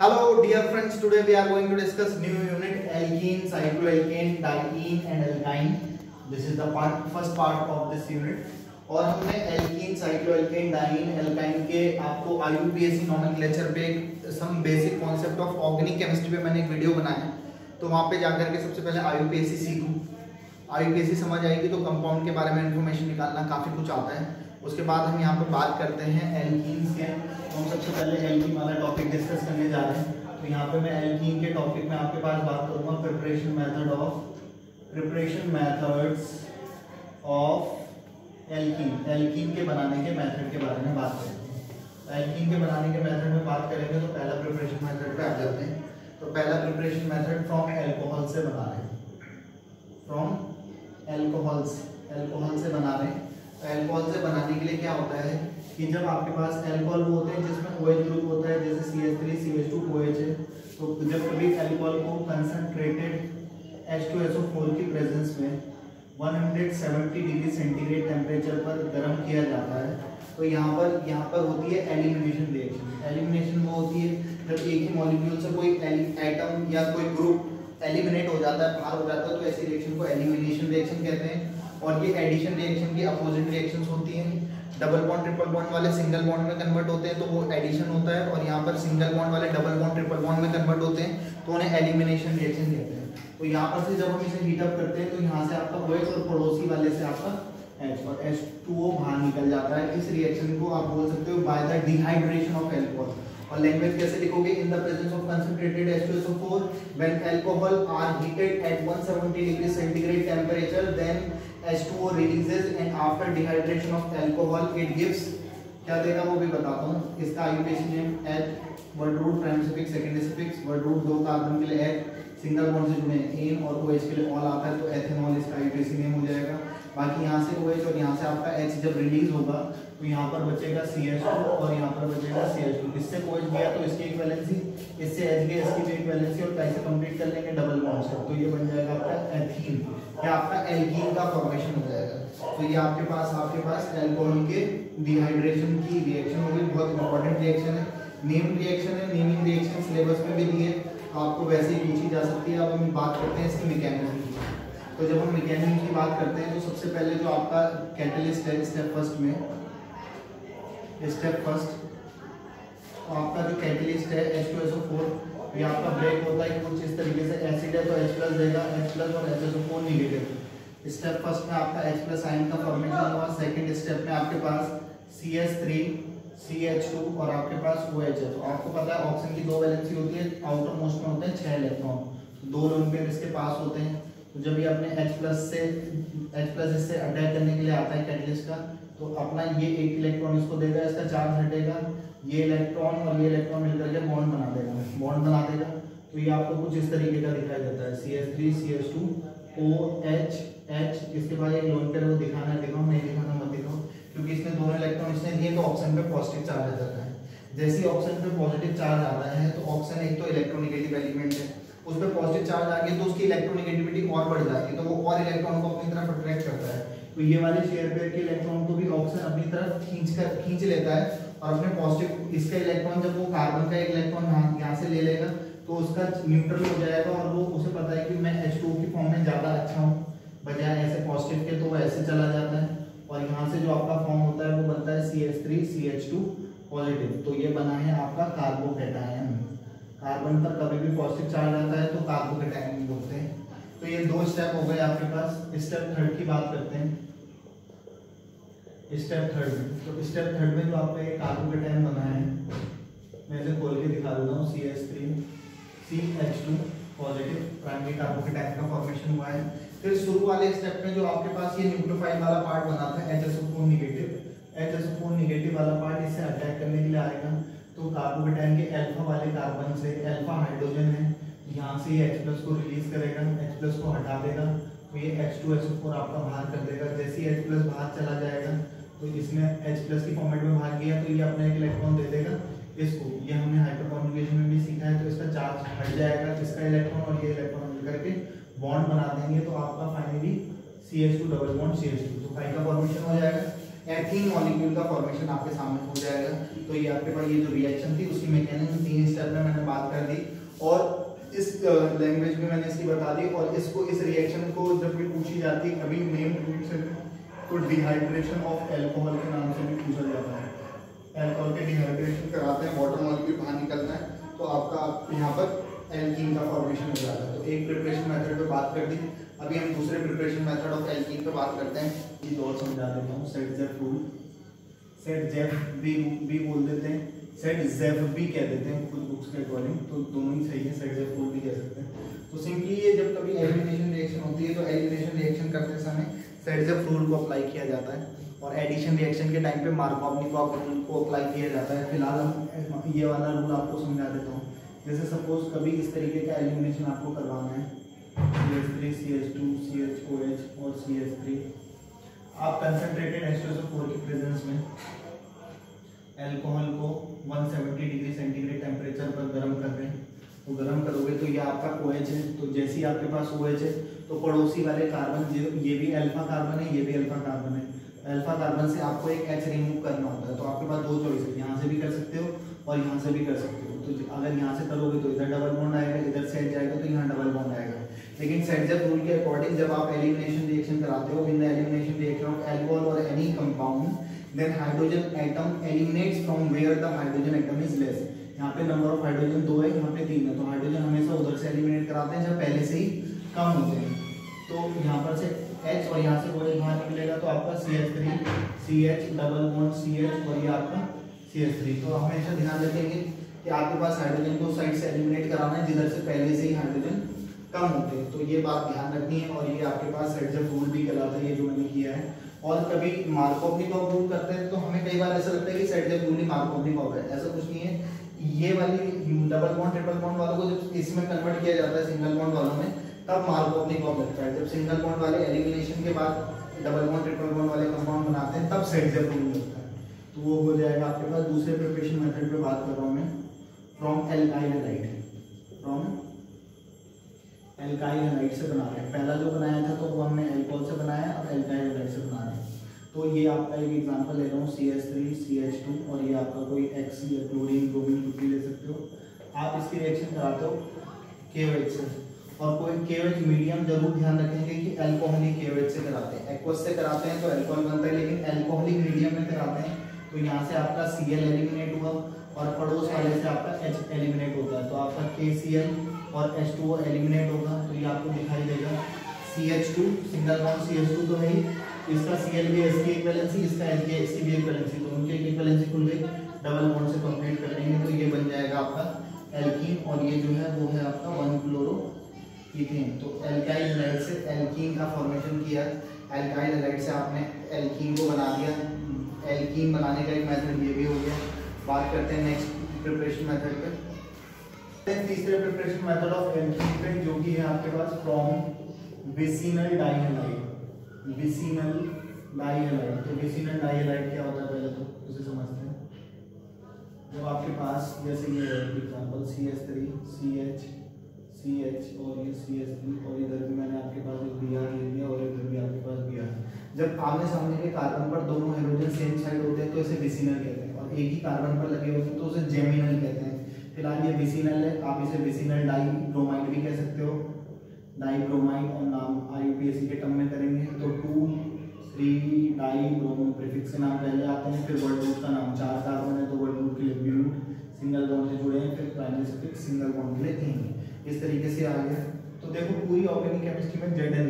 Hello dear friends, today we are going to discuss new unit alkene, cycloalkane, diene and alkyne. This is the first part of this unit. और हमने alkene, cycloalkane, dine, alkyne के आपको IUPAC nomenclature पे some basic concept of organic chemistry पे मैंने एक video बनाया है, तो वहाँ पे जाकर के सबसे पहले IUPAC सीखूँ। IUPAC समझ आएगी तो कंपाउंड के बारे में इन्फॉर्मेशन निकालना काफ़ी कुछ आता है। उसके बाद हम यहाँ पे बात करते हैं एल्कीन्स के। हम सबसे पहले एल्कीन वाला टॉपिक डिस्कस करने जा रहे हैं। तो यहाँ पे मैं एल्कीन के टॉपिक में आपके पास बात करूँगा preparation methods of alkene. Alkene के बनाने के मेथड के बारे में बात करेंगे। एल्कीन के बनाने के मेथड में बात करेंगे तो पहला प्रिपरेशन मेथड पे आ जाते हैं। तो पहला प्रिपरेशन मेथड फ्रॉम एल्कोहल से बना रहे हैं। फ्रॉम एल्कोहल से बना रहे हैं। तो एल्कोहल से बनाने के लिए क्या होता है कि जब आपके पास एल्कोहल होते हैं जिसमें OH ग्रुप होता है, जैसे CH3 CH2 OH है, तो जब कभी एल्कोहल को कंसंट्रेटेड H2SO4 की प्रेजेंस में 170 डिग्री सेंटीग्रेड टेम्परेचर पर गर्म किया जाता है, तो यहाँ पर होती है एलिमिनेशन रिएक्शन। एलिमिनेशन वो होती है जब एक ही मॉलिक्यूल से कोई एटम या कोई ग्रुप एलिमिनेट हो जाता है, बाहर हो जाता है, तो ऐसी रिएक्शन को एलिमिनेशन रिएक्शन कहते हैं। और ये एडिशन रिएक्शन की अपोजिट रिएक्शंस होती हैं। डबल बॉन्ड ट्रिपल बॉन्ड वाले सिंगल बॉन्ड में कन्वर्ट होते हैं तो वो एडिशन होता है, और यहाँ पर सिंगल बॉन्ड वाले डबल बॉन्ड ट्रिपल बॉन्ड में कन्वर्ट होते हैं तो उन्हें एलिमिनेशन रिएक्शन कहते हैं। तो यहाँ पर से जब हम इसे हीट अप करते हैं तो यहाँ से आपका OH और पड़ोसी वाले से आपका H और H2O बाहर निकल जाता है। इस रिएक्शन को आप बोल सकते हो by the dehydration of alcohol. और लैंग्वेज कैसे लिखोगे? In the presence of concentrated H2SO4 when alcohol are heated at 170 degree centigrade temperature then H2O releases and after dehydration of alcohol it gives, क्या देगा वो भी बताता हूँ। इसका IUPAC name H, word root primary suffix secondary suffix, word root दो carbon के लिए H, सिंगल बॉन्ड से जुड़े एन और OH के लिए ऑल आता है तो एथेनॉल इसका IUPAC नेम हो जाएगा। बाकी यहाँ से OH और यहाँ से आपका H जब रिलीज होगा तो यहाँ पर बचेगा CH2 और यहाँ पर बचेगा CH2। इससे OH गया तो इसकी इक्विवेलेंसी, इससे H गया इसकी भी इक्विवेलेंसी, और कैसे कंप्लीट कर लेंगे डबल बॉन्ड से, तो ये बन जाएगा आपका एथीन या आपका एल्कीन का फॉर्मेशन हो जाएगा। तो ये आपके पास एल्कोहल के डिहाइड्रेशन की रिएक्शन होगी। बहुत इंपॉर्टेंट रिएक्शन है, नेम रिएक्शन है। नेमिंग रिएक्शन सिलेबस में भी दी है, आपको वैसे ही पूछी जा सकती है। अब हम बात करते हैं इसकी मैकेनिज्म की। तो जब हम मैकेनिज्म की बात करते हैं तो सबसे पहले जो आपका कैटलिस्ट है स्टेप फर्स्ट, तो आपका जो कैटलिस्ट है H2SO4, ये आपका ब्रेक होता है कुछ इस तरीके से। एसिड है तो H+ देगा, H+ और HSO4 निगेटिव। स्टेप फर्स्ट में आपका H+ आयन का फॉर्मेशन हुआ। सेकंड स्टेप में आपके पास CH3 CH2 और आपके पास OH है। तो आपको पता है ऑक्सीजन की दो वैलेंसी होती है, आउटर मोस्ट में होते हैं 6 इलेक्ट्रॉन, 2 लोन पेयर इसके पास होते हैं। तो जब ये अपने H+ इससे अटैक करने के लिए आता है कैटलिस्ट का, तो अपना ये एक इलेक्ट्रॉन इसको देगा, इसका चार्ज हटेगा, ये इलेक्ट्रॉन और ये इलेक्ट्रॉन मिलकर के बॉन्ड बना देगा। तो ये आपको कुछ इस तरीके का दिखाई देता है CH3 CH2 OH H। इसके बाद एक लोन पेयर वो दिखाना दिखाओ, नहीं दिखाना मत दिखाओ, क्योंकि इसमें दोनों इलेक्ट्रॉन इसने दिए तो ऑक्सीजन पे पॉजिटिव चार्ज आ जाता है। जैसे ही ऑक्सीजन पे पॉजिटिव चार्ज आता है तो ऑक्सीजन एक तो इलेक्ट्रोनेगेटिव एलिमेंट है, उस पर पॉजिटिव चार्ज आ गया तो उसकी इलेक्ट्रोनेगेटिविटी और बढ़ जाएगी, तो वो और इलेक्ट्रॉन को अपनी तरफ अट्रैक्ट करता है। तो ये वाले शेयर पेयर के इलेक्ट्रॉन को भी ऑक्सीजन अपनी तरफ खींच लेता है, और अपने पॉजिटिव इसका इलेक्ट्रॉन जब वो कार्बन का एक इलेक्ट्रॉन यहाँ से ले लेगा तो उसका न्यूट्रल हो जाएगा, और वो उसे पता है कि मैं H2O की फॉर्म में ज़्यादा अच्छा हूँ बजाय ऐसे पॉजिटिव के, तो वो ऐसे चला जाता है। और यहाँ से जो आपका फॉर्म होता है वो बनता है CH3 CH2 पॉजिटिव। तो ये बना है आपका कार्बोकैटायन। कार्बन पर कभी भी पॉजिटिव चार्ज आता है तो कार्बोकैटायन बोलते हैं। तो ये 2 स्टेप हो गए आपके पास। स्टेप थर्ड की बात करते हैं। स्टेप थर्ड में जो आपका ये कार्बोकैटायन बना है, मैं इसे खोल के दिखा देता हूँ। CH3 CH2 positive primary carbocation का फॉर्मेशन हुआ है। फिर शुरू वाले स्टेप में जो आपके पास ये न्यूक्लियोफाइल वाला पार्ट बना था HSO4 निगेटिव वाला पार्ट इससे अटैक करने के लिए आएगा। तो कार्बोकैटायन के अल्फा वाले कार्बन से अल्फा हाइड्रोजन है, यहाँ से ये H+ को रिलीज करेगा, H+ को हटा देगा, तो ये H2SO4 आपका बाहर कर देगा। जैसे ही H+ बाहर चला जाएगा तो इसमें H+ की फॉर्मेट में बाहर गया तो ये अपना एक इलेक्ट्रॉन दे देगा इसको। ये हमने हाइपर कॉन्जुगेशन में भी सीखा है। तो इसका चार्ज हट जाएगा, इसका इलेक्ट्रॉन और ये इलेक्ट्रॉन मिलकर के बॉन्ड बना देंगे, तो आपका finally CH2 double bond CH2, तो फाइव का फॉर्मेशन हो जाएगा। एथीन मॉलिक्यूल का फॉर्मेशन आपके सामने हो जाएगा। तो ये आपके पास ये जो रिएक्शन थी उसकी मैकेनिज्म 3 स्टेप में मैंने बात और इस लैंग्वेज में मैंने इसकी बता दी। और इसको इस रिएक्शन को जब भी पूछी जाती है कभी नेम रूप से तो डिहाइड्रेशन ऑफ एल्कोहल के नाम से भी पूछा जाता है। एल्कोहल के डिहाइड्रेशन कराते हैं, वाटर मॉलिक्यूल बाहर निकलता है, तो आपका यहाँ पर एल्कीन का फॉर्मेशन हो जाता है। तो एक प्रिपरेशन मेथड पे बात कर दी, अभी हम दूसरे प्रिपरेशन मेथड ऑफ एल्कीन पे बात करते हैं। ये और समझा देता हूँ। Set Jeff rule, set Jeff भी बोल देते हैं, सेट जेफ भी कह देते हैं कुछ बुक्स के अकॉर्डिंग, तो दोनों ही सही है, सेट जेफ रूल भी कह सकते हैं। तो सिंपली ये जब कभी एलिमिनेशन रिएक्शन होती है तो एलिमिनेशन रिएक्शन करते समय सेट जेफ रूल को अप्लाई किया जाता है, और एडिशन रिएक्शन के टाइम पे मार्कोव रूल को अप्लाई किया जाता है। फिलहाल हम ये वाला रूल आपको समझा देता हूँ। जैसे सपोज कभी इस तरीके का एलिमिनेशन आपको करवाना है, CH3 CH2 CHOH और CH3, आप कंसंट्रेटेड H2SO4 की प्रेजेंस में अल्कोहल को 170 डिग्री सेंटीग्रेड टेम्परेचर पर गर्म कर रहे हैं। तो गर्म करोगे तो ये आपका OH है, तो जैसे ही आपके पास OH है तो पड़ोसी वाले कार्बन, ये भी अल्फा कार्बन है, ये भी अल्फा कार्बन है, अल्फा कार्बन से आपको एक H रिमूव करना होता है। तो आपके पास दो चॉइस है, यहाँ से भी कर सकते हो और यहाँ से भी कर सकते हो। तो अगर यहाँ से करोगे तो इधर डबल बॉन्ड आएगा, इधर से हट जाएगा तो यहाँ डबल बॉन्ड आएगा। लेकिन सेट जेफ रूल के अकॉर्डिंग जब आप एलिमिनेशन रिएक्शन कराते हो, in the elimination reaction of alcohol और any compound, then hydrogen atom eliminates from where the hydrogen atom is less. यहाँ पे नंबर ऑफ हाइड्रोजन 2 है, यहाँ पे 3 है, तो हाइड्रोजन हमेशा उधर से एलिमिनेट कराते हैं जब पहले से ही कम होते हैं। तो यहाँ पर से H और यहाँ से OH बाहर निकलेगा तो आपका CH3 CH double bond CH और ये आपका CH3। तो हमेशा ध्यान रखेंगे कि आपके पास हाइड्रोजन को साइड से एलिमिनेट कराना है जिधर से पहले से ही हाइड्रोजन कम होते हैं। तो ये बात ध्यान रखनी है, और ये आपके पास सेट जेफ रूल भी कहलाता है, ये जो मैंने किया है। और कभी मार्कोव रूल करते हैं तो हमें कई बार ऐसा लगता है कि सेट जेफ रूल ही मार्कोव है, ऐसा कुछ नहीं है। ये वाली डबल बॉन्ड ट्रिपल बॉन्ड वालों को जब इसमें कन्वर्ट किया जाता है सिंगल बॉन्ड वालों में, तब मार्कोव लगता है। जब सिंगल बॉन्ड वाले एलिमिनेशन के बाद डबल बॉन्ड ट्रिपल बॉन्ड वाले कंपाउंड बनाते हैं तब सेट जेफ रूल लगता है। तो वो हो जाएगा आपके पास। दूसरे प्रिपरेशन मेथड पे बात कर रहा हूँ मैं, from alkyl halide, from alkyl halide से बना रहे हैं। पहला जो बनाया था तो वो हमने एल्कोहल से बनाया, अब एल्काइल हैलाइड से बना रहे हैं। तो ये आपका एक एग्जांपल ले रहा हूँ, CH3 CH2 और ये आपका कोई X या क्लोरीन ब्रोमीन कुछ भी ले सकते हो। आप इसकी रिएक्शन कराते हो KOH से, और कोई KOH मीडियम जरूर ध्यान रखेंगे कि अल्कोहलिक KOH से कराते हैं। एक्वस से कराते हैं तो अल्कोहल बनता है, लेकिन अल्कोहलिक मीडियम में कराते हैं तो यहाँ से आपका Cl एलिमिनेट हुआ और पड़ोस वाले से आपका H एलिमिनेट होता है, तो आपका KCl और H2O एलिमिनेट होगा। तो ये आपको दिखाई देगा CH2 सिंगल बॉन्ड CH2 तो है ही, इसका Cl भी इसकी इक्विवेलेंसी, इसका H की इसकी भी इक्विवेलेंसी, तो उनकी इक्विवेलेंसी खुल गई, डबल बॉन्ड से कंप्लीट कर लेंगे तो ये बन जाएगा आपका एल्कीन, और ये जो है वो है आपका 1-क्लोरोइथेन। तो एल्काइल हैलाइड से एल्कीन का फॉर्मेशन किया, एल्काइल हैलाइड से आपने एल्कीन को बना दिया। एल्कीन बनाने का एक मेथड ये भी हो गया। बात करते हैं नेक्स्ट प्रिपरेशन मेथड पे, तीसरे प्रिपरेशन मेथड ऑफ एल्कीन पे, जो कि है आपके पास फ्रॉम विसिनल डाइहैलाइड। विसिनल डाइहैलाइड, तो विसिनल डाइहैलाइड क्या होता है पहले तो उसे समझते हैं। जब आपके पास जैसे ये एग्जांपल CH3 CH CH और ये CH3 और इधर भी मैंने आपके पास एक Br ले लिया और इधर भी आपके पास Br, जब आमने सामने के कार्बन पर दोनों हाइड्रोजन सेम साइड होते हैं तो इसे विसिनल कहते हैं, और एक ही कार्बन पर लगे होते हैं तो उसे जेमिनल कहते हैं। फिलहाल ये विसिनल है, आप इसे विसिनल डाइब्रोमाइड भी कह सकते हो, डाइब्रोमाइड, और नाम IUPAC के टर्म में करेंगे तो 2,3 डाइब्रोमो प्रीफिक्स के नाम पहले आते हैं, फिर वर्ड रूट का नाम, 4 कार्बन है तो वर्ड रूट के लिए ब्यूट, सिंगल बॉन्ड से जुड़े हैं, फिर प्राइमरी सफिक्स सिंगल बॉन्ड के लिए एन। इस तरीके से आ गया। तो देखो पूरी ऑर्गेनिक केमिस्ट्री में Zn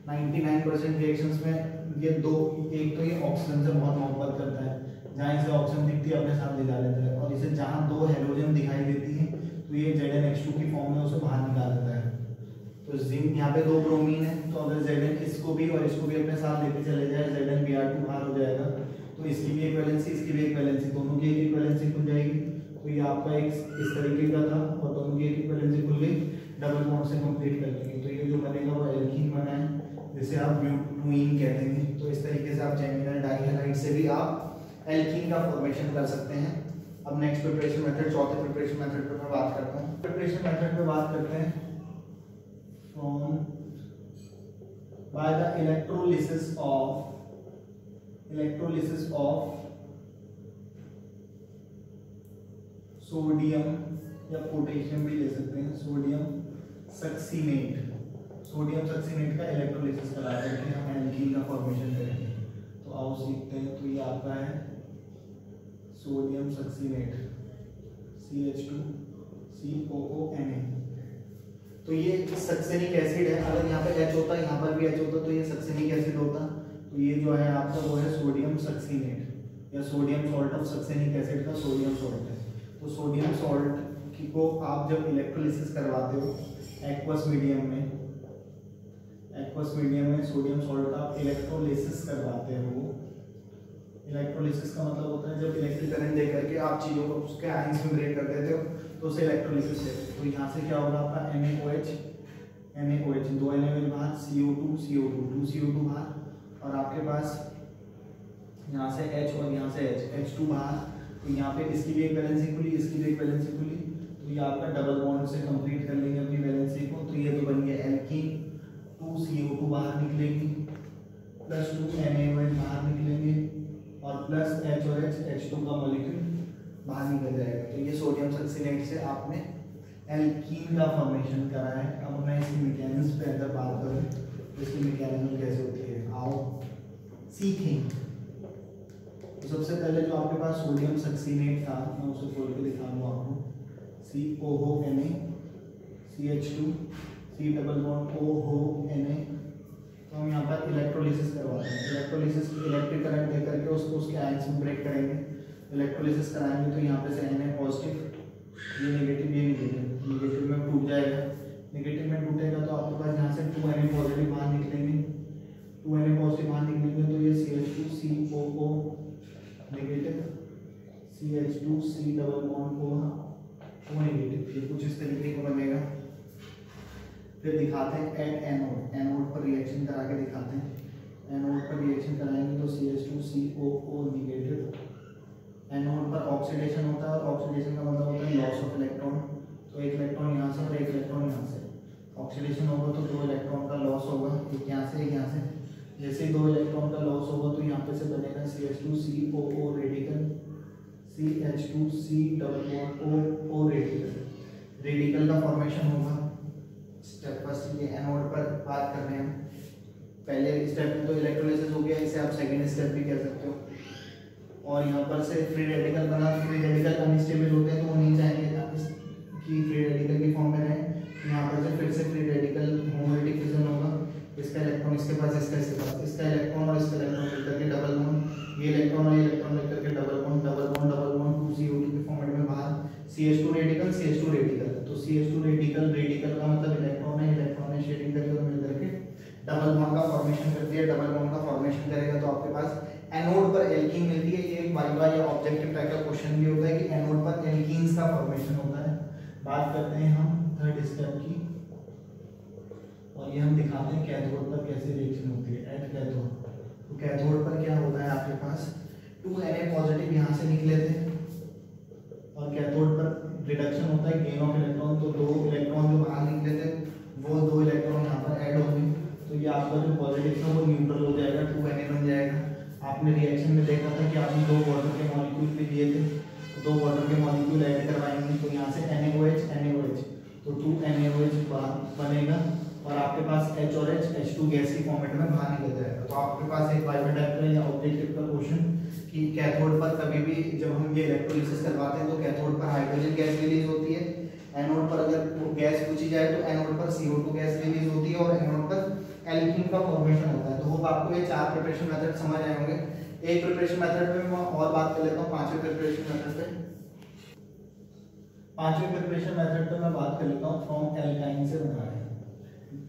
99% रिएक्शंस में ये दो, एक तो ये ऑक्सीजन से बहुत मोहब्बत करता है, जहाँ इसे ऑक्सीजन दिखती है अपने साथ ले जा लेता है, और इसे जहाँ दो हेलोजन दिखाई देती हैं तो ये ZnH2 की फॉर्म में उसे बाहर निकाल देता है। तो जिंक यहाँ पे 2 ब्रोमीन है, तो अगर Zn इसको भी और इसको भी अपने साथ लेते चले जाए, ZnBr2 बाहर हो जाएगा, तो इसकी भी एक वैलेंसी इसकी भी एक वैलेंसी, दोनों की एक वैलेंसी खुल जाएगी। तो ये आपका एक इस तरीके का था और दोनों की एक वैलेंसी खुल गई, डबल बॉन्ड से कंप्लीट कर लेंगे तो ये जो बनेगा वो एल्कीन बना है, जिसे आप ब्यूटीन कहते हैं। तो इस तरीके से आप जेमिनल डाइहैलाइड से भी आप एल्कीन का फॉर्मेशन कर सकते हैं। अब नेक्स्ट प्रिपरेशन मेथड, चौथे प्रिपरेशन मेथड पर मैं बात करता हूँ। प्रिपरेशन मेथड पे बात करते हैं from by the electrolysis of sodium या पोटेशियम भी ले सकते हैं, सोडियम सक्सीनेट। सोडियम सक्सीनेट का इलेक्ट्रोलिसिस करा करके हम एल्कीन का फॉर्मेशन करेंगे। तो आओ सीखते हैं। तो ये आपका है सोडियम सक्सीनेट CH2COONA। तो ये सक्सेनिक एसिड है। अगर यहाँ पे H होता, यहाँ पर भी H होता, तो ये सक्सेनिक एसिड होता। तो ये जो है आपका वो है सोडियम सक्सीनेट या sodium salt of succinic acid का सोडियम सॉल्ट है। तो सोडियम सॉल्ट को आप जब इलेक्ट्रोलिसिस करवाते हो एक्वस मीडियम में, सोडियम सॉल्ट का आप इलेक्ट्रोलिसिस करवाते हो। इलेक्ट्रोलिसिस का मतलब होता है जब इलेक्ट्रिक करंट दे करके आप चीज़ों को उसके आयंस में ब्रेक कर देते हो, तो उसे इलेक्ट्रोलिसिस कहते हैं। तो यहाँ से क्या होगा आपका NaOH 2 Na बाहर, CO2 2 CO2 बाहर, और आपके पास यहाँ से H और यहाँ से H2 बाहर। तो यहाँ पे इसकी भी एक वैलेंसी खुली, इसकी भी एक वैलेंसी खुली। तो ये आपका डबल बॉन्ड से कंप्लीट कर लेंगे अपनी वैलेंसी को। तो ये तो बन गया एल्कीन, 2 CO2 बाहर निकलेगी, प्लस 2 NaOH बाहर निकलेंगे, और प्लस H और H2 का मॉलिक्यूल बाहर निकल जाएगा। तो ये सोडियम सक्सीनेट से आपने एल्कीन का फॉर्मेशन करा है। अब मैं इसकी मैकेनिज्म पे अगर बात करूँ तो इसकी मैकेनिज्म कैसे होती है, आओ सीखें। तो सबसे पहले जो आपके पास सोडियम सक्सीनेट था, मैं उसे खोल के दिखा दूँ आपको। COONA CH2 C double bond OONA। तो हम यहाँ पर इलेक्ट्रोलिसिस करवाते हैं। इलेक्ट्रोलिसिस इलेक्ट्रिक करंट दे करके उसको उसके आयंस में ब्रेक करेंगे। इलेक्ट्रोलिसिस कराएंगे तो यहाँ पे से Na पॉजिटिव, ये नेगेटिव, ये नेगेटिव में टूट जाएगा। नेगेटिव में टूटेगा तो आपके पास यहाँ से 2 Na पॉजिटिव बाहर निकलेंगे, 2 Na पॉजिटिव बाहर निकलेंगे। तो ये CH2COO negative, CH2 C double bond O negative, ये कुछ इस तरीके का बनेगा। फिर दिखाते हैं एट एनोड पर रिएक्शन करा के दिखाते हैं। एनोड पर रिएक्शन कराएंगे तो CH2COO नेगेटिव। एनोड पर ऑक्सीडेशन होता है, और ऑक्सीडेशन का मतलब होता है लॉस ऑफ इलेक्ट्रॉन। तो एक इलेक्ट्रॉन यहाँ से और एक इलेक्ट्रॉन यहाँ से। ऑक्सीडेशन होगा तो 2 इलेक्ट्रॉन का लॉस होगा, एक यहाँ से एक यहाँ से। जैसे 2 इलेक्ट्रॉन का लॉस होगा तो यहाँ पे से बनेगा CH2COO radical, CH2C double bond O radical. Radical का फॉर्मेशन होगा। स्टेप फर्स्ट ये एनोड पर बात कर रहे हैं। पहले स्टेप में तो इलेक्ट्रोलिसिस हो गया, इसे आप सेकंड स्टेप भी कह सकते हो। और यहाँ पर से फ्री रेडिकल बना। फ्री रेडिकल अनस्टेबल होते हैं तो वो नहीं चाहेंगे कि फ्री रेडिकल की फॉर्म में रहें। यहाँ पर से फिर से फ्री रेडिकल होमोलिटिक फिजन होगा। इसका इलेक्ट्रॉन इसके पास, इसका इसके पास, इसका इलेक्ट्रॉन और इसका इलेक्ट्रॉन मिलकर के डबल बॉन्ड, ये इलेक्ट्रॉन और ये इलेक्ट्रॉन मिलकर के डबल बॉन्ड 2 CO2 के फॉर्मेट में बाहर। CH2 radical, CH2 radical. तो CH2 रेडिकल, रेडिकल का मतलब इलेक्ट्रॉन ने शेयरिंग करके और मिलकर के डबल बॉन्ड का फॉर्मेशन करती है। डबल बॉन्ड का फॉर्मेशन करेगा तो आपके पास एनोड पर एल्कीन मिलती है। ये एक वाइवा या ऑब्जेक्टिव टाइप का क्वेश्चन भी होता है कि एनोड पर एल्कीन्स का फॉर्मेशन होता है। बात करते हैं हम थर्ड स्टेप की, और ये हम दिखाते हैं कैथोड पर कैसे रिएक्शन होती है एट कैथोड। तो कैथोड पर क्या होता है आपके पास 2 Na पॉजिटिव यहाँ से निकले थे, और कैथोड पर रिडक्शन होता है गेन ऑफ इलेक्ट्रॉन। तो 2 इलेक्ट्रॉन जो बाहर निकले थे वो 2 इलेक्ट्रॉन यहाँ पर ऐड होंगे। तो ये आपका जो पॉजिटिव था वो न्यूट्रल हो जाएगा, 2 Na बन जाएगा। आपने रिएक्शन में देखा था कि आपने 2 वाटर के मॉलिक्यूल भी लिए थे, तो 2 वाटर के मॉलिक्यूल ऐड करवाएंगे। तो यहाँ से NaOH तो 2 NaOH बनेगा, और आपके पास H और H2 गैस की फॉर्मेट में बाहर निकल जाएगा। तो आपके पास एक वाइवा टाइप का या ऑब्जेक्टिव का क्वेश्चन कि कैथोड पर कभी भी जब हम ये इलेक्ट्रोलिसिस करवाते हैं तो कैथोड पर हाइड्रोजन गैस रिलीज होती है। एनोड पर अगर गैस पूछी जाए तो एनोड पर CO2 गैस रिलीज होती है, और एनोड पर एल्कीन का फॉर्मेशन होता है। तो होप आपको ये 4 प्रिपरेशन मेथड समझ आए होंगे। एक प्रिपरेशन मेथड पे मैं और बात कर लेता हूँ, 5वें प्रिपरेशन मेथड पे। 5वें प्रिपरेशन मेथड पे मैं बात कर लेता हूँ फ्रॉम एल्काइन से बना रहे हैं।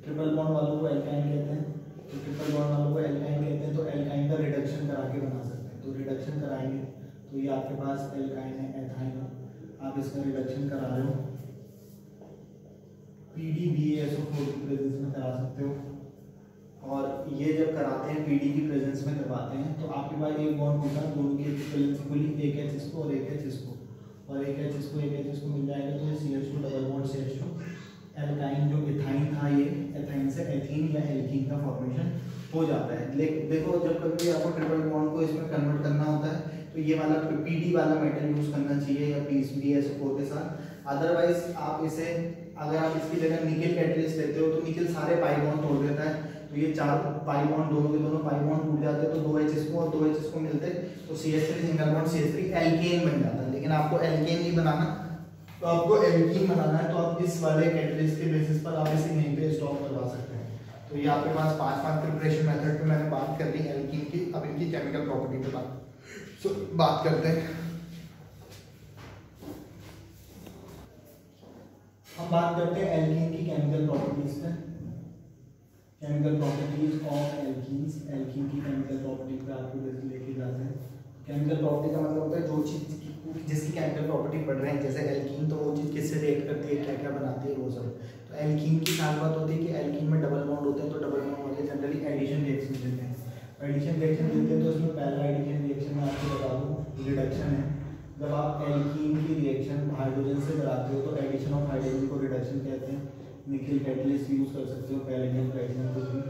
ट्रिपल बॉन्ड वालों को एल्काइन कहते हैं, तो ट्रिपल बॉन्ड वालों को एल्काइन कहते हैं। तो एल्काइन का रिडक्शन करा के बना सकते हैं। तो रिडक्शन कराएंगे तो ये आपके पास एल्काइन है, एथाइन है, आप इसका रिडक्शन करा रहे हो PDBaSO4 की प्रेजेंस में करा सकते हो। और ये जब कराते हैं PD की प्रेजेंस में करवाते हैं तो आपके पास एक बॉन्ड होता है, दोनों की वैलेंसी खुली, एक H इसको और एक H इसको, और एक H इसको एक H इसको मिल जाएगा। तो ये CH2 double bond CH2 alkyne जो इथाइन था, ये एथाइन से एथीन या एल्कीन का फॉर्मेशन हो जाता है। लेकिन देखो जब कभी आपको ट्रिपल बॉन्ड को इसमें कन्वर्ट करना होता है तो ये वाला PD वाला मेटल यूज करना चाहिए या PDBaSO4 के साथ। अदरवाइज आप इसे, अगर आप इसकी जगह निकेल कैटलिस्ट लेते हो तो निकेल सारे पाई बॉन्ड तोड़ देता है, तो ये 4 पाई बॉन्ड दोनों के दोनों पाई बॉन्ड टूट जाते हैं, तो 2 H इसको और 2 H इसको मिलते तो CH3 single bond CH3 alkene बन जाता है। लेकिन आपको एल्केन नहीं बनाना, तो आपको एल्कीन बनाना है, तो आप इस वाले कैटलिस्ट के बेसिस पर आप इसे यहीं पे स्टॉप करवा सकते हैं। तो ये आपके पास 5 प्रिपरेशन मेथड पे मैंने बात कर ली एल्कीन की। अब इनकी केमिकल प्रॉपर्टी पे बात करते हैं। हम बात करते हैं एल्कीन की केमिकल प्रॉपर्टीज पे। Chemical properties of alkenes, alkene की केमिकल प्रॉपर्टी पे आपको लेके जाते हैं। केमिकल प्रॉपर्टी का मतलब होता है जो चीज़ जिसकी केमिकल प्रॉपर्टी पढ़ रहे हैं, जैसे एल्कीन, तो वो चीज़ किससे रिएक्ट करती है, क्या क्या बनाती है, वो सब। तो एल्कीन की खास बात होती है कि एल्कीन में डबल बॉन्ड होते हैं, तो डबल बॉन्ड वाले जनरली एडिशन रिएक्शन देते हैं। एडिशन रिएक्शन देते हैं तो उसमें पहला एडिशन रिएक्शन मैं आपको बता दूँ रिडक्शन है। जब आप एल्कीन की रिएक्शन हाइड्रोजन से कराते हो तो एडिशन ऑफ हाइड्रोजन को रिडक्शन कहते हैं। निकेल कैटलिस्ट यूज कर सकते हो, पैलेडियम प्लैटिनम कुछ भी।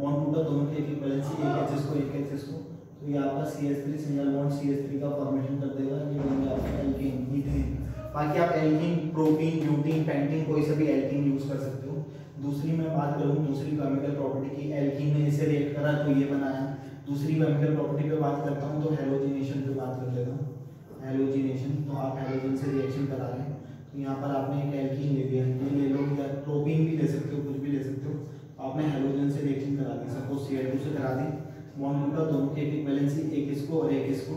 बॉन्ड टूटा दोनों की एक बैलेंस, एक H को एक H को, तो ये आपका CH3 सिंगल बॉन्ड CH3 का फॉर्मेशन कर देगा, ये बनेगा आपका एल्कीन, मीथेन। बाकी आप एल्कीन, प्रोपीन, ब्यूटीन, पेंटीन कोई सा भी एल्कीन यूज कर सकते हो। दूसरी मैं बात करूँ दूसरी केमिकल प्रॉपर्टी की, एल्कीन ने इसे रिएक्ट करा तो ये बनाया। दूसरी केमिकल प्रॉपर्टी पे बात करता हूँ तो हेलोजिनेशन पे बात कर लेता हूँ। हेलोजिनेशन, तो आप हेलोजन से रिएक्शन करा रहे हैं, तो यहाँ पर आपने एक एल्कीन ले लिया, ये ले लो, या प्रोपीन भी ले सकते हो, कुछ भी ले सकते हो। आपने हेलोजन से रिएक्शन करा दी, सपोज Cl2 से करा दी, बॉन्ड टूटा दोनों की एक वैलेंसी, एक इसको और एक इसको,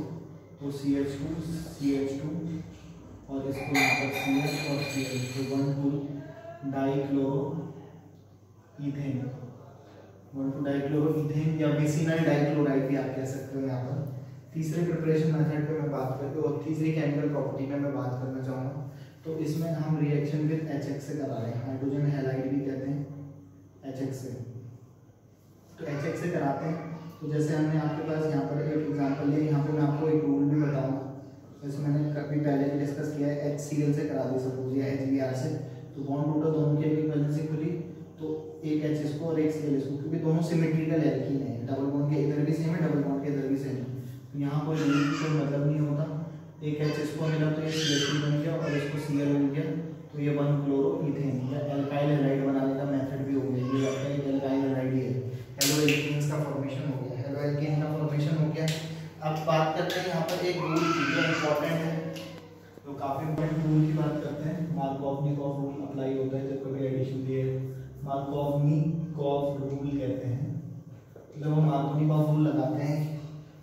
तो CH2 CH2 और इसको यहाँ पर CH और Cl, तो 1,2 डाइक्लोरो इथेन, 1,2 डाइक्लोरो इथेन या विसिनल डाइक्लोराइड भी आप कह सकते हो यहाँ पर। तीसरे प्रिपरेशन मेथड पे मैं बात करके और तीसरी केमिकल प्रॉपर्टी में मैं बात करना चाहूँगा, तो इसमें हम रिएक्शन विद HX से करा रहे हैं, हाइड्रोजन हैलाइड भी कहते हैं HX से, तो HX से कराते हैं। तो जैसे हमने आपके पास यहाँ पर एक एग्जांपल लिया, यहाँ पे मैं आपको एक रूल भी बताऊँगा, जैसे मैंने कभी पहले भी डिस्कस किया है, HCl से करा दी सपोज या HBr से, तो बॉन्ड टूटा दोनों की एक वैलेंसी खुली, तो एक H इसको और एक Cl इसको, क्योंकि दोनों सिमेट्रिकल एल्कीन है, डबल बॉन्ड के इधर भी सेम है, डबल बॉन्ड के इधर भी सेम है, तो यहाँ कोई मतलब नहीं होता। एक H इसको मिला तो ये CH3 बन गया और इसको Cl मिल गया, तो ये 1-क्लोरो-इथेन या एल्काइल हैलाइड बनाने का मेथड भी हो गया, ये आपका एक एल्काइल हैलाइड है, हेलो एल्कीन्स का फॉर्मेशन हो गया, हेलो एल्कीन का फॉर्मेशन हो गया। अब बात करते हैं यहाँ पर एक रूल की जो इम्पोर्टेंट है, तो काफ़ी इम्पोर्टेंट रूल की बात करते हैं। मार्कोव-निकोव रूल अप्लाई होता है जब कभी एडिशन दिए, मार्कोव-निकोव रूल कहते हैं। जब हम मार्कोव-निकोव रूल लगाते हैं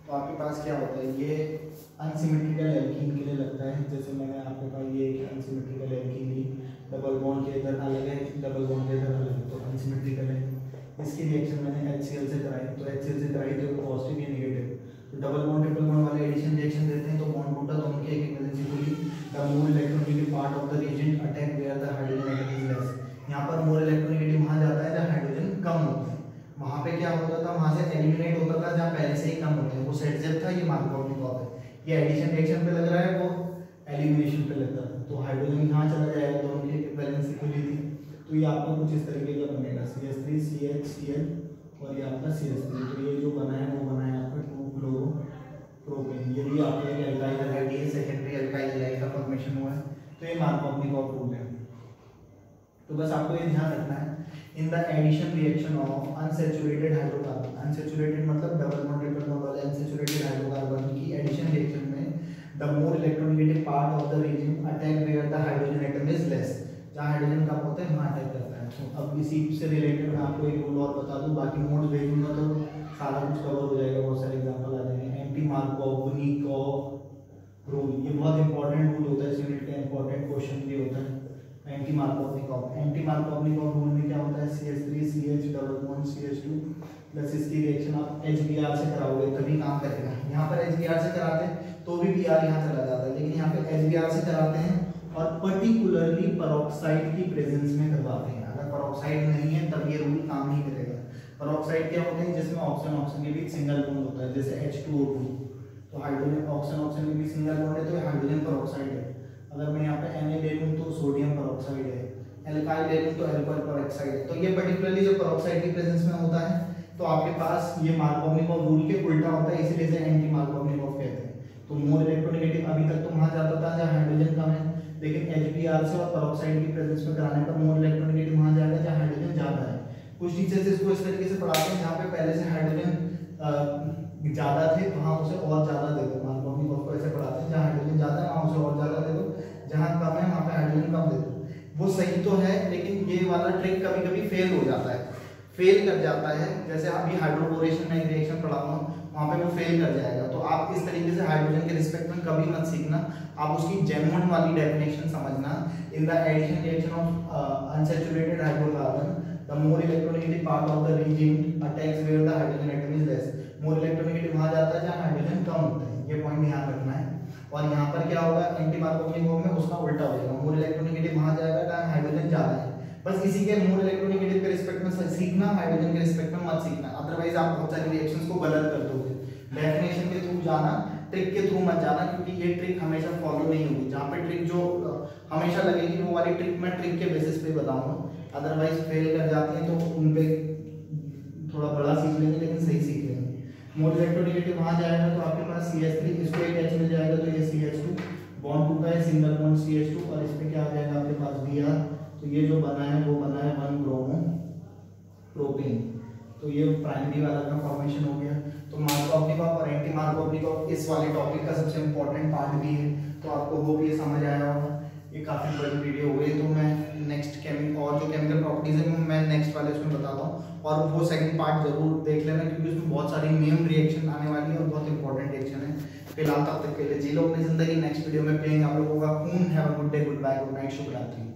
तो आपके पास क्या होता है, ये अनसिमेट्रिकल एल्कीन के लिए लगता है। जैसे मैंने आपके पास ये एक अनसिमेट्रिकल एल्कीन ली, डबल बॉन्ड के इधर अलग है, डबल बॉन्ड के इधर अलग है, तो अनसिमेट्रिकल है। इसकी रिएक्शन मैंने HCl से कराई, तो HCl से कराई तो पॉजिटिव या नेगेटिव, तो डबल बॉन्ड ट्रिपल बॉन्ड वाले एडिशन रिएक्शन देते हैं, तो बॉन्ड टूटा दोनों की एक वैलेंसी खुली, the more electronegative part of the reagent attack where the hydrogen atom is less. यहाँ पर मोर इलेक्ट्रोनेगेटिव वहाँ जाता है जहाँ हाइड्रोजन कम होता है, वहाँ पे क्या होता था, वहाँ से एलिमिनेट होता था जहाँ पहले से ही कम होते हैं, वो सेट था, ये मार्कोव-निकोव है। ये एडिशन रिएक्शन पे लग रहा है, वो एलिमिनेशन पे लगता था, तो हाइड्रोजन यहाँ चला जाएगा, दोनों की वैलेंसी खुली थी, तो ये आपको कुछ इस तरीके का बनेगा, CH3 CH Cl और ये आपका CH3, तो ये जो बना है वो बना है आपका 2-क्लोरो-प्रोपेन, ये भी आपका एक एल्काइल हैलाइड है, सेकेंडरी एल्काइल हैलाइड का फॉर्मेशन हुआ है, तो ये मार्कोव-निकोव रूल है। तो बस आपको ये ध्यान रखना है, in the addition reaction of unsaturated hydrocarbon, unsaturated मतलब डबल बॉन्ड ट्रिपल बॉन्ड वाले अनसैचुरेटेड हाइड्रोकार्बन की एडिशन रिएक्शन में the more electronegative part of the reagent attack where the hydrogen atom is less, जहाँ हाइड्रोजन कम होता है वहाँ attack करता है। तो अब इसी से रिलेटेड मैं आपको एक रूल और बता दूँ, बाकी नोट्स भेजूंगा तो सारा कुछ कवर हो जाएगा, बहुत सारे एग्जाम्पल आ जाएंगे। एंटी मार्कोव-निकोव रूल, ये बहुत इंपॉर्टेंट रूल होता है, इस यूनिट का इंपॉर्टेंट क्वेश्चन भी होता है। एंटी मार्कोव-निकोव, एंटी मार्कोव-निकोव रूल में क्या होता है, CH3 CH double bond CH2 plus इसकी रिएक्शन आप HBr से कराओगे तभी काम करेगा। यहाँ पर HBr से कराते हैं तो भी Br यहाँ चला जाता है, लेकिन यहाँ पे HBr से कराते हैं और पर्टिकुलरली पेरोक्साइड की प्रेजेंस में करवाते हैं। अगर पेरोक्साइड नहीं है तब ये रूल काम नहीं करेगा। पेरोक्साइड क्या होते हैं, जिसमें ऑक्सीजन ऑक्सीजन के बीच सिंगल बॉन्ड होता है, जैसे H2O2, तो हाइड्रोजन ऑक्सीजन ऑक्सीजन के बीच सिंगल बॉन्ड है तो हाइड्रोजन पेरोक्साइड है। अगर मैं यहाँ पे Na ले लूँ तो सोडियम पेरोक्साइड है, एल्काइल ले लूँ तो एल्कोहल पेरोक्साइड है। तो ये पर्टिकुलरली जो पेरोक्साइड की प्रेजेंस में होता है तो आपके पास ये मार्कोव-निकोव रूल के उल्टा होता है, इसीलिए इसे एंटी मार्कोव-निकोव कहते हैं। तो मोर इलेक्ट्रोनेगेटिव अभी तक तो वहाँ जाता था जहाँ हाइड्रोजन कम है, लेकिन HBr से और पेरोक्साइड की प्रेजेंस में कराने पर मोर इलेक्ट्रोनेगेटिव वहां जाएगा जहां हाइड्रोजन ज्यादा है। कुछ टीचर्स इसको इस तरीके से पढ़ाते हैं जहाँ पे पहले से हाइड्रोजन ज्यादा थे वहां उसे और ज्यादा दे दो, मान लो को ऐसे पढ़ाते हैं जहाँ हाइड्रोजन ज्यादा है वहां उसे और ज्यादा दे दो, जहाँ कम है वहां पे हाइड्रोजन कम दे दो। वो सही तो है लेकिन ये वाला ट्रिक कभी कभी फेल हो जाता है, फेल कर जाता है। जैसे अभी हाइड्रोक्लोरेशन में एक रिएक्शन पढ़ाऊंगा वहां पे वो फेल कर जाएगा। तो आप इस तरीके से हाइड्रोजन के रिस्पेक्ट में कभी मत सीखना, आप उसकी जेन्युइन वाली डेफिनेशन समझना। In the addition reaction of unsaturated hydrocarbon the more electronegative part of the reagent attacks where the hydrogen atom is less. More electronegative वहां जाता है जहां हाइड्रोजन कम होता है, ये पॉइंट ध्यान रखना है। और यहाँ पर क्या होगा, एंटी मार्कोवनी बॉम्ब में उसका उल्टा हो जाएगा, मोर इलेक्ट्रोनेगेटिव वहां जाएगा जहां हाइड्रोजन ज्यादा है। बस इसी के मोर इलेक्ट्रोनेगेटिव के रिस्पेक्ट में सीखना, हाइड्रोजन के रिस्पेक्ट में मत सीखना, अदरवाइज आप बहुत सारी रिएक्शंस को गलत कर दोगे। डेफिनेशन के थ्रू जाना, ट्रिक के थ्रू मत जाना, क्योंकि ये ट्रिक हमेशा फॉलो नहीं होगी। जहाँ पे ट्रिक जो हमेशा लगेगी वो वाली ट्रिक मैं ट्रिक के बेसिस पे बताऊंगा, अदरवाइज फेल कर जाती है तो उन पे थोड़ा बड़ा सीख लेंगे लेकिन सही सीख लेंगे। मोर इलेक्ट्रोनेगेटिव वहां जाएगा तो आपके पास CH3, इसको एक H मिल जाएगा तो ये CH2 बॉन्ड टूटा है, सिंगल बॉन्ड CH2 और इस पे क्या आ जाएगा आपके पास Br। तो ये जो बना है वो बना है 1 ब्रोमो प्रोपेन, तो ये प्राइमरी वाला का फॉर्मेशन हो गया। तो मार्कोवनी और एंटी मार्कोवनी इस वाले टॉपिक का सबसे इंपॉर्टेंट पार्ट भी है, तो आपको होप ये समझ आया होगा। ये काफ़ी बड़ी वीडियो हो गई, तो मैं नेक्स्ट और जो केमिकल प्रॉपर्टीज है मैं नेक्स्ट वाले उसमें बताता हूँ, और वो सेकंड पार्ट जरूर देख लेना क्योंकि उसमें बहुत सारी नेम रिएक्शन आने वाली है और बहुत इंपॉर्टेंट रिएक्शन है। फिलहाल तब तक के लिए जी लो अपनी जिंदगी, नेक्स्ट वीडियो में पेंगे आप लोगों का खून। Have a good day, goodbye, good night, शुभ रात्रि।